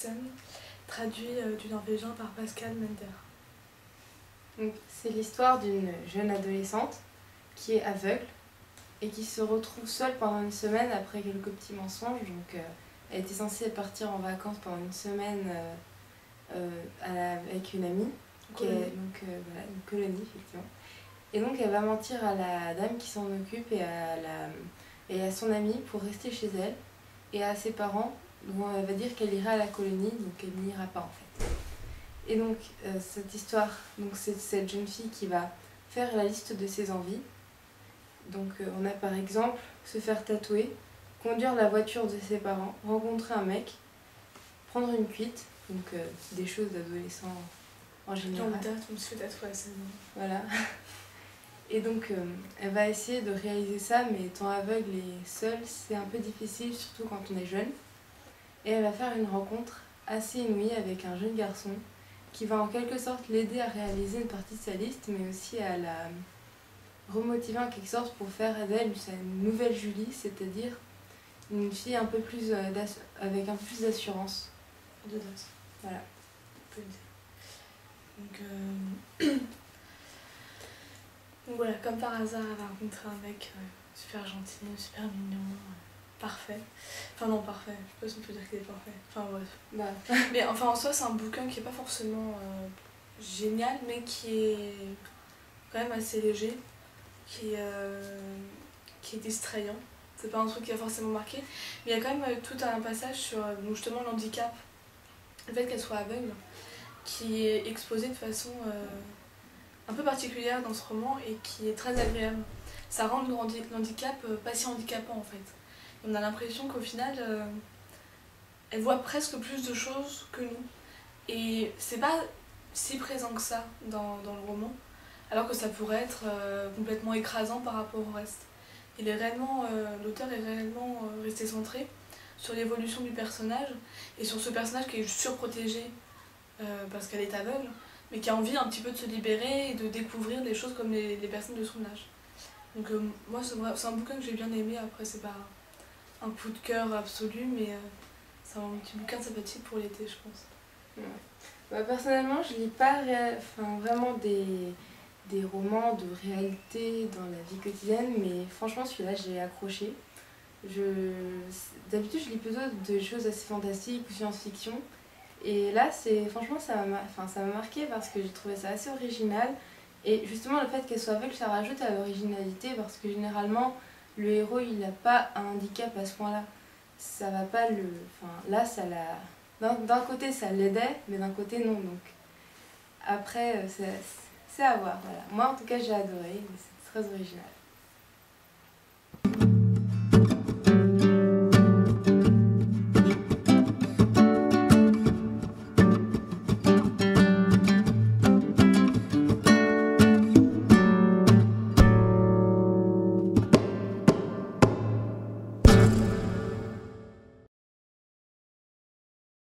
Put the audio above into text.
Ibsen, traduit du norvégien par Pascal Mender. C'est l'histoire d'une jeune adolescente qui est aveugle et qui se retrouve seule pendant une semaine après quelques petits mensonges. Donc, elle était censée partir en vacances pendant une semaine avec une amie, voilà, une colonie effectivement. Et donc elle va mentir à la dame qui s'en occupe et à son amie pour rester chez elle, et à ses parents, dont elle va dire qu'elle ira à la colonie, donc elle n'ira pas en fait. Et donc cette histoire, c'est cette jeune fille qui va faire la liste de ses envies. Donc on a par exemple se faire tatouer, conduire la voiture de ses parents, rencontrer un mec, prendre une cuite, donc des choses d'adolescents en général. On me fait tatouer à 16 ans. Voilà. Et donc elle va essayer de réaliser ça, mais étant aveugle et seule, c'est un peu difficile, surtout quand on est jeune. Et elle va faire une rencontre assez inouïe avec un jeune garçon qui va en quelque sorte l'aider à réaliser une partie de sa liste, mais aussi à la remotiver en quelque sorte pour faire d'elle une nouvelle Julie, c'est-à-dire une fille un peu plus avec un peu plus d'assurance. D'audace. Voilà. On peut le dire. Donc voilà, comme par hasard, elle va rencontrer un mec super gentil, super mignon, parfait. Enfin non, parfait, je sais pas si on peut dire qu'il est parfait. Enfin bref. Mais enfin en soi, c'est un bouquin qui est pas forcément génial, mais qui est quand même assez léger, qui est distrayant. C'est pas un truc qui a forcément marqué, mais il y a quand même tout un passage sur justement l'handicap, le fait qu'elle soit aveugle, qui est exposé de façon un peu particulière dans ce roman et qui est très agréable. Ça rend l'handicap pas si handicapant en fait. Et on a l'impression qu'au final, elle voit presque plus de choses que nous. Et c'est pas si présent que ça dans le roman, alors que ça pourrait être complètement écrasant par rapport au reste. L'auteur est réellement resté centré sur l'évolution du personnage et sur ce personnage qui est surprotégé parce qu'elle est aveugle, mais qui a envie un petit peu de se libérer et de découvrir des choses comme les personnes de son âge. Donc moi c'est un bouquin que j'ai bien aimé. Après c'est pas un coup de cœur absolu, mais c'est un petit bouquin sympathique pour l'été, je pense. Ouais. Bah, personnellement je lis pas vraiment des romans de réalité dans la vie quotidienne, mais franchement celui-là j'ai accroché. D'habitude je lis plutôt des choses assez fantastiques ou science-fiction. Et là, franchement, ça m'a marqué parce que j'ai trouvé ça assez original. Et justement, le fait qu'elle soit aveugle, ça rajoute à l'originalité parce que généralement, le héros, il n'a pas un handicap à ce point-là. Ça va pas le... Enfin, là, d'un côté, ça l'aidait, mais d'un côté, non. Donc, après, c'est à voir. Voilà. Moi, en tout cas, j'ai adoré. C'est très original.